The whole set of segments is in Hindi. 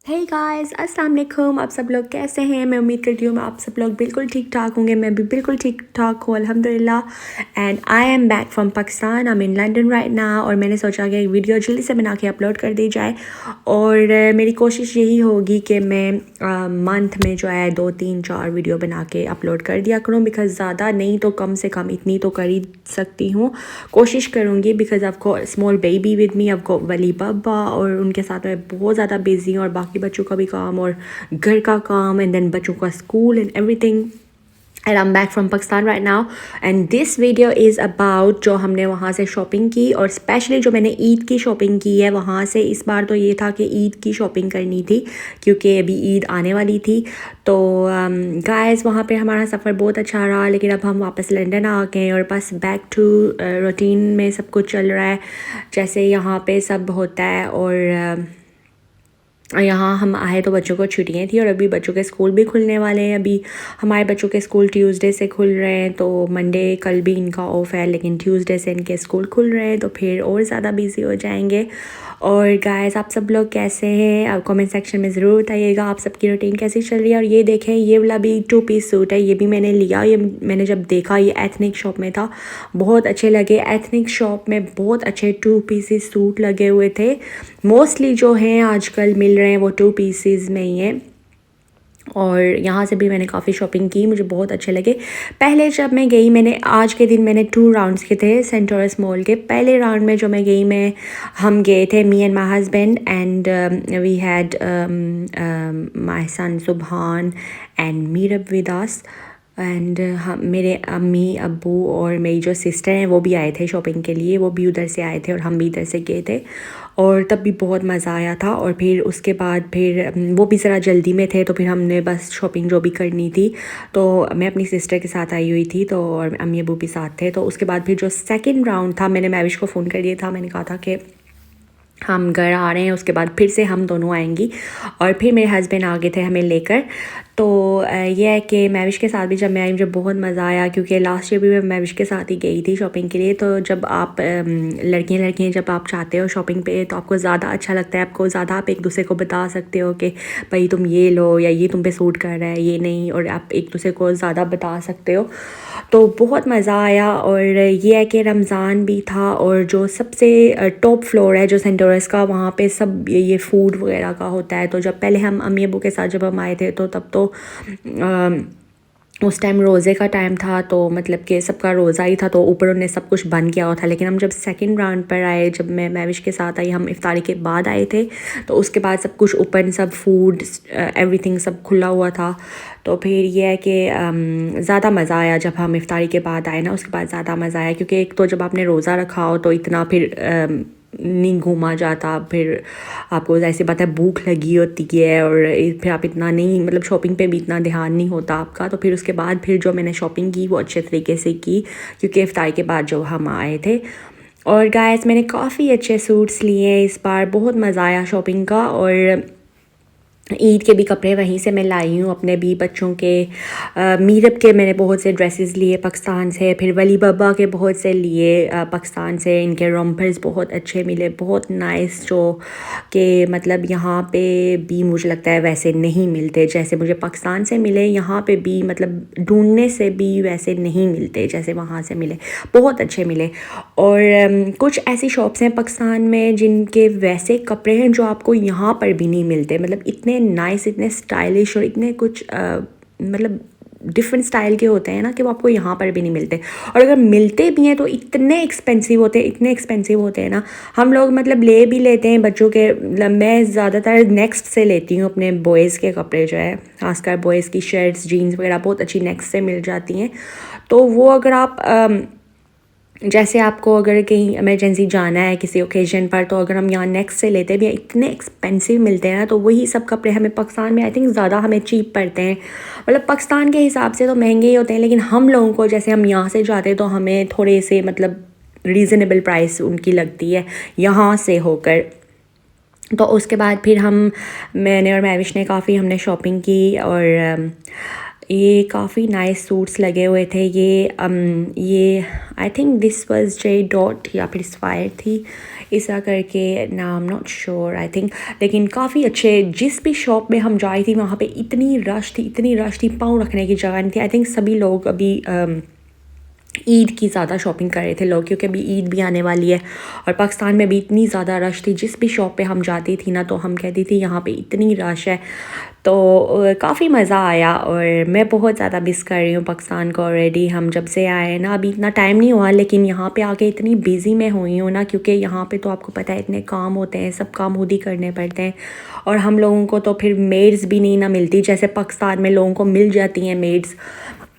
हे गाइस अस्सलाम वालेकुम। आप सब लोग कैसे हैं? मैं उम्मीद करती हूँ आप सब लोग बिल्कुल ठीक ठाक होंगे। मैं भी बिल्कुल ठीक ठाक हूँ अल्हम्दुलिल्लाह। And I am back from Pakistan. I am in London right now. और मैंने सोचा कि एक वीडियो जल्दी से बना के अपलोड कर दी जाए। और मेरी कोशिश यही होगी कि मैं मंथ में जो है 2 3 4 वीडियो बना के अपलोड कर दिया करूँ। बिकॉज़ ज़्यादा नहीं तो कम से कम इतनी तो कर ही सकती हूँ, कोशिश करूँगी। बिकॉज़ आपको स्मॉल बेबी विद मी, आपको वली बब्बा, और उनके साथ मैं बहुत ज़्यादा बिजी हूँ। और बाकी बच्चों का भी काम और घर का काम एंड देन बच्चों का school and everything. And I am back from Pakistan right now. And this video is about जो हमने वहाँ से शॉपिंग की, और स्पेशली जो मैंने ईद की शॉपिंग की है वहाँ से। इस बार तो ये था कि ईद की शॉपिंग करनी थी क्योंकि अभी ईद आने वाली थी। तो गाइस वहाँ पे हमारा सफ़र बहुत अच्छा रहा, लेकिन अब हम वापस लंदन आ गए और बस बैक टू रूटीन में सब कुछ चल रहा है जैसे यहाँ पे सब होता है। और यहाँ हम आए तो बच्चों को छुट्टियाँ थी और अभी बच्चों के स्कूल भी खुलने वाले हैं। अभी हमारे बच्चों के स्कूल ट्यूसडे से खुल रहे हैं, तो मंडे कल भी इनका ऑफ है, लेकिन ट्यूसडे से इनके स्कूल खुल रहे हैं, तो फिर और ज़्यादा बिजी हो जाएंगे। और गाइस आप सब लोग कैसे हैं? आप कमेंट सेक्शन में ज़रूर बताइएगा आप सबकी रूटीन कैसी चल रही है। और ये देखें, ये वाला भी 2 पीस सूट है, ये भी मैंने लिया। ये मैंने जब देखा ये एथनिक शॉप में था, बहुत अच्छे लगे। एथनिक शॉप में बहुत अच्छे 2 पीसेस सूट लगे हुए थे। मोस्टली जो हैं आजकल मिल रहे हैं वो 2 पीसेस में ही हैं। और यहाँ से भी मैंने काफ़ी शॉपिंग की, मुझे बहुत अच्छे लगे। पहले जब मैं गई, मैंने आज के दिन मैंने 2 राउंड्स किए थे सेंटोरस मॉल के। पहले राउंड में जो मैं गई, हम गए थे me and my husband, and we had my son Subhan and Meerab with us. And हम मेरे अम्मी अब्बू और मेरी जो सिस्टर हैं वो भी आए थे शॉपिंग के लिए। वो भी उधर से आए थे और हम भी इधर से गए थे, और तब भी बहुत मज़ा आया था। और फिर उसके बाद फिर वो भी ज़रा जल्दी में थे, तो फिर हमने बस शॉपिंग जो भी करनी थी, तो मैं अपनी सिस्टर के साथ आई हुई थी, तो और अम्मी अब्बू भी साथ थे। तो उसके बाद फिर जो सेकंड राउंड था, मैंने मैविश को फ़ोन कर दिया था। मैंने कहा था कि हम घर आ रहे हैं, उसके बाद फिर से हम दोनों आएंगी। और फिर मेरे हस्बैंड आ गए थे हमें लेकर। तो यह है कि मैविश के साथ भी जब मैं आई मुझे बहुत मज़ा आया, क्योंकि लास्ट ईयर भी मैं मैविश के साथ ही गई थी शॉपिंग के लिए। तो जब आप लड़कियां जब आप चाहते हो शॉपिंग पे, तो आपको ज़्यादा अच्छा लगता है, आपको ज़्यादा आप एक दूसरे को बता सकते हो कि भाई तुम ये लो, या ये तुम पे सूट कर रहा है, ये नहीं, और आप एक दूसरे को ज़्यादा बता सकते हो। तो बहुत मज़ा आया। और ये है कि रमज़ान भी था, और जो सबसे टॉप फ्लोर है जो सेंटोरस का, वहाँ पे सब ये फूड वगैरह का होता है। तो जब पहले हम अम्मी अबू के साथ जब हम आए थे, तो तब तो उस टाइम रोज़े का टाइम था, तो मतलब कि सबका रोज़ा ही था, तो ऊपर उन्हें सब कुछ बंद किया हुआ था। लेकिन हम जब सेकंड राउंड पर आए, जब मैं मैविश के साथ आई, हम इफ्तारी के बाद आए थे, तो उसके बाद सब कुछ ओपन, सब फूड एवरीथिंग सब खुला हुआ था। तो फिर ये है कि ज़्यादा मज़ा आया जब हम इफ्तारी के बाद आए ना, उसके बाद ज़्यादा मज़ा आया। क्योंकि एक तो जब आपने रोज़ा रखा हो तो इतना फिर नहीं घूमा जाता, फिर आपको ऐसी बात है भूख लगी होती है, और फिर आप इतना नहीं, मतलब शॉपिंग पे भी इतना ध्यान नहीं होता आपका। तो फिर उसके बाद फिर जो मैंने शॉपिंग की वो अच्छे तरीके से की, क्योंकि इफ्तारी के बाद जो हम आए थे। और गाइस मैंने काफ़ी अच्छे सूट्स लिए इस बार, बहुत मज़ा आया शॉपिंग का। और ईद के भी कपड़े वहीं से मैं लाई हूँ, अपने भी बच्चों के। मीरब के मैंने बहुत से ड्रेसेस लिए पाकिस्तान से, फिर वली बब्बा के बहुत से लिए पाकिस्तान से। इनके रॉम्पर्स बहुत अच्छे मिले, बहुत नाइस, जो कि मतलब यहाँ पे भी मुझे लगता है वैसे नहीं मिलते जैसे मुझे पाकिस्तान से मिले। यहाँ पे भी मतलब ढूंढने से भी वैसे नहीं मिलते जैसे वहाँ से मिले, बहुत अच्छे मिले। और कुछ ऐसी शॉप्स हैं पाकिस्तान में जिनके वैसे कपड़े हैं जो आपको यहाँ पर भी नहीं मिलते, मतलब इतने नाइस, इतने स्टाइलिश, और इतने कुछ मतलब डिफरेंट स्टाइल के होते हैं ना, कि वो आपको यहाँ पर भी नहीं मिलते। और अगर मिलते भी हैं तो इतने एक्सपेंसिव होते हैं, इतने एक्सपेंसिव होते हैं ना। हम लोग मतलब ले भी लेते हैं बच्चों के, मतलब मैं ज़्यादातर नेक्स्ट से लेती हूँ अपने बॉयज़ के कपड़े, जो है खासकर बॉयज़ की शर्ट्स जीन्स वगैरह बहुत अच्छी नेक्स्ट से मिल जाती हैं। तो वो अगर आप जैसे आपको अगर कहीं इमरजेंसी जाना है किसी ओकेजन पर, तो अगर हम यहाँ नेक्स्ट से लेते भी हैं, इतने एक्सपेंसिव मिलते हैं ना, तो वही सब कपड़े हमें पाकिस्तान में आई थिंक ज़्यादा हमें चीप पड़ते हैं। मतलब पाकिस्तान के हिसाब से तो महंगे ही होते हैं, लेकिन हम लोगों को, जैसे हम यहाँ से जाते हैं, तो हमें थोड़े से मतलब रीज़नेबल प्राइस उनकी लगती है यहाँ से होकर। तो उसके बाद फिर मैंने और मैविश ने काफ़ी हमने शॉपिंग की। और ये काफ़ी नाइस सूट्स लगे हुए थे। ये I think this was J dot या फिर स्पायर थी। ऐसा करके, ना I am not sure, I think. लेकिन काफ़ी अच्छे, जिस भी शॉप में हम जाई थी वहाँ पे इतनी रश थी, पाँव रखने की जगह नहीं थी। आई थिंक सभी लोग अभी ईद की ज़्यादा शॉपिंग कर रहे थे लोग, क्योंकि अभी ईद भी आने वाली है और पाकिस्तान में भी इतनी ज़्यादा रश थी। जिस भी शॉप पे हम जाती थी ना, तो हम कहती थी यहाँ पे इतनी रश है। तो काफ़ी मज़ा आया और मैं बहुत ज़्यादा मिस कर रही हूँ पाकिस्तान को ऑलरेडी। हम जब से आए हैं ना, अभी इतना टाइम नहीं हुआ, लेकिन यहाँ पे आके इतनी बिज़ी मैं हुई हूँ ना, क्योंकि यहाँ पे तो आपको पता है इतने काम होते हैं, सब काम खुद ही करने पड़ते हैं। और हम लोगों को तो फिर मेड्स भी नहीं ना मिलती, जैसे पाकिस्तान में लोगों को मिल जाती हैं मेड्स।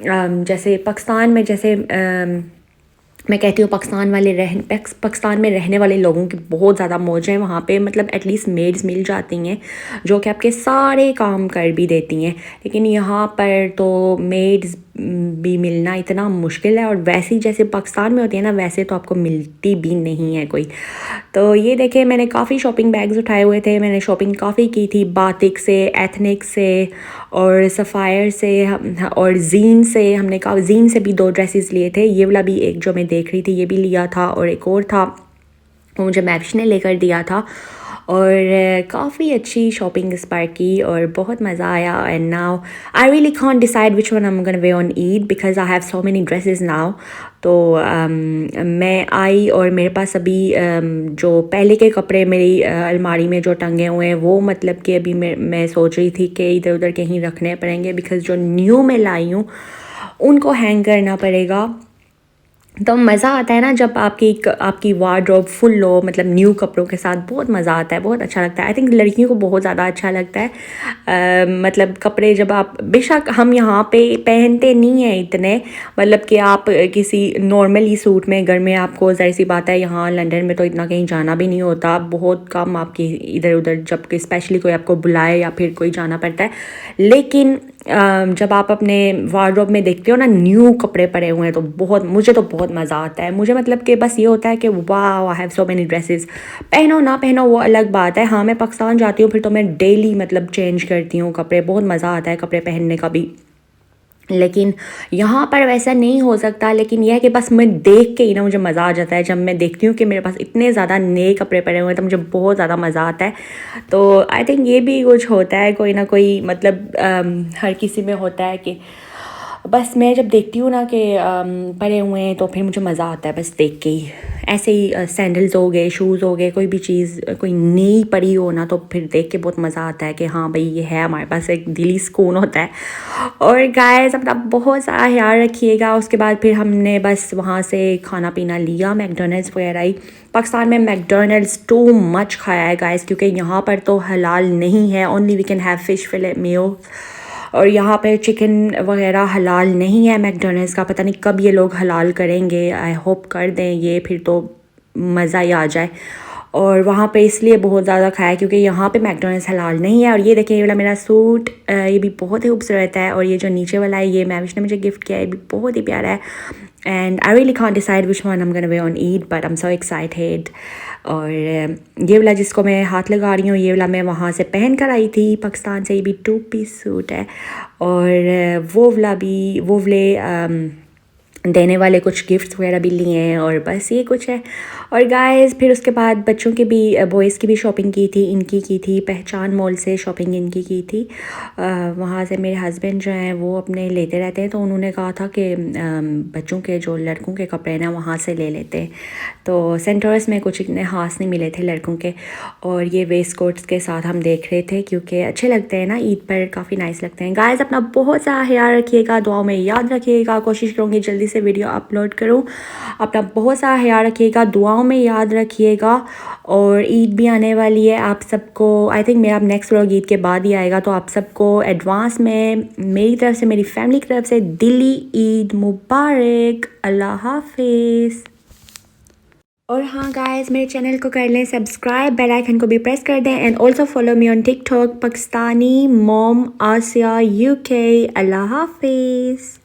जैसे पाकिस्तान में, जैसे मैं कहती हूँ पाकिस्तान में रहने वाले लोगों की बहुत ज़्यादा मौज है वहाँ पे, मतलब एटलीस्ट मेड्स मिल जाती हैं जो कि आपके सारे काम कर भी देती हैं। लेकिन यहाँ पर तो मेड्स भी मिलना इतना मुश्किल है, और वैसी जैसे पाकिस्तान में होती है ना, वैसे तो आपको मिलती भी नहीं है कोई। तो ये देखिए, मैंने काफ़ी शॉपिंग बैग्स उठाए हुए थे, मैंने शॉपिंग काफ़ी की थी, बातिक से, एथनिक से और सफ़ायर से और जीन से। हमने कहा जीन से भी 2 ड्रेसेस लिए थे। ये वाला भी एक जो मैं देख रही थी ये भी लिया था, और एक और था वो मुझे मैविश ने लेकर दिया था। और काफ़ी अच्छी शॉपिंग इस बार की और बहुत मज़ा आया। And now I really can't decide which one I am gonna wear on Eid, because I have so many dresses now. तो मैं आई और मेरे पास अभी जो पहले के कपड़े मेरी अलमारी में जो टंगे हुए हैं वो, मतलब कि अभी मैं सोच रही थी कि इधर उधर कहीं रखने पड़ेंगे, बिकॉज जो न्यू मैं लाई हूँ उनको हैंग करना पड़ेगा। तो मज़ा आता है ना जब आपकी वार्डरोब फुल हो, मतलब न्यू कपड़ों के साथ, बहुत मज़ा आता है, बहुत अच्छा लगता है। आई थिंक लड़कियों को बहुत ज़्यादा अच्छा लगता है। मतलब कपड़े जब आप, बेशक हम यहाँ पे पहनते नहीं हैं इतने, मतलब कि आप किसी नॉर्मली सूट में घर में, आपको ज़ाहिर सी बात है यहाँ लंदन में तो इतना कहीं जाना भी नहीं होता, बहुत कम आपकी इधर उधर, जबकि स्पेशली कोई आपको बुलाए या फिर कोई जाना पड़ता है। लेकिन जब आप अपने वार्डरोब में देखते हो ना न्यू कपड़े पड़े हुए हैं, तो मुझे तो बहुत मज़ा आता है। मुझे मतलब कि बस ये होता है कि वाह, आई हैव सो मेनी ड्रेसेस। पहनो ना पहनो वो अलग बात है। हाँ, मैं पाकिस्तान जाती हूँ फिर तो मैं डेली मतलब चेंज करती हूँ कपड़े, बहुत मज़ा आता है कपड़े पहनने का भी। लेकिन यहाँ पर वैसा नहीं हो सकता। लेकिन यह है कि बस मैं देख के ही ना मुझे मज़ा आ जाता है, जब मैं देखती हूँ कि मेरे पास इतने ज़्यादा नए कपड़े पड़े हुए हैं तो मुझे बहुत ज़्यादा मज़ा आता है। तो आई थिंक ये भी कुछ होता है, कोई ना कोई, मतलब हर किसी में होता है कि बस मैं जब देखती हूँ ना कि पड़े हुए हैं तो फिर मुझे मज़ा आता है बस देख के ही। ऐसे ही सैंडल्स हो गए, शूज़ हो गए, कोई भी चीज़ कोई नई पड़ी हो ना, तो फिर देख के बहुत मज़ा आता है कि हाँ भाई ये है हमारे पास, एक दिली सुकून होता है। और गाइस अपना बहुत सारा ख्याल रखिएगा। उसके बाद फिर हमने बस वहाँ से खाना पीना लिया, मैकडोनल्ड्स वगैरह ही। पाकिस्तान में मैकडोनल्ड्स टू मच खाया है गाइस, क्योंकि यहाँ पर तो हलाल नहीं है, only we can have fish fillet meal. और यहाँ पे चिकन वगैरह हलाल नहीं है मैकडोनल्ड्स का। पता नहीं कब ये लोग हलाल करेंगे, आई होप कर दें ये, फिर तो मज़ा ही आ जाए। और वहाँ पे इसलिए बहुत ज़्यादा खाया क्योंकि यहाँ पे मैकडोनल्ड्स हलाल नहीं है। और ये देखिए, ये वाला मेरा सूट, ये भी बहुत ही खूबसूरत है। और ये जो नीचे वाला है ये मैविश ने मुझे गिफ्ट किया है, ये भी बहुत ही प्यारा है। And I really can't decide which one I am gonna wear on Eid, but I am so excited. और ये वाला जिसको मैं हाथ लगा रही हूँ, ये वाला मैं वहाँ से पहन कर आई थी पाकिस्तान से, ये भी 2 पीस सूट है। और वो वाले देने वाले कुछ गिफ्ट्स वगैरह भी लिए हैं, और बस ये कुछ है। और गाइस फिर उसके बाद बच्चों के भी, बॉयज़ की भी शॉपिंग की थी, इनकी की थी पहचान मॉल से शॉपिंग, इनकी की थी। वहाँ से मेरे हस्बैंड जो हैं वो अपने लेते रहते हैं, तो उन्होंने कहा था कि बच्चों के जो लड़कों के कपड़े ना वहाँ से ले लेते हैं। तो सेंटर्स में कुछ इतने खास नहीं मिले थे लड़कों के। और ये वेस्ट कोट्स के साथ हम देख रहे थे क्योंकि अच्छे लगते हैं ना, ईद पर काफ़ी नाइस लगते हैं। गाइस अपना बहुत सारा ख्याल रखिएगा, दुआओं में याद रखिएगा। कोशिश करूँगी जल्दी से वीडियो अपलोड करूँ। अपना बहुत सारा ख्याल रखिएगा, दुआओं में याद रखिएगा। और ईद भी आने वाली है, आप सबको आई थिंक मेरा नेक्स्ट व्लॉग ईद के बाद ही आएगा, तो आप सबको एडवांस में मेरी तरफ से, मेरी फैमिली की तरफ से दिली ईद मुबारक। अल्लाह हाफिज़। और हाँ गाइस, मेरे चैनल को कर लें सब्सक्राइब, बेल आइकन को भी प्रेस कर दें। And also follow me on TikTok, Pakistani mom Asiya UK। अल्लाह हाफिज़।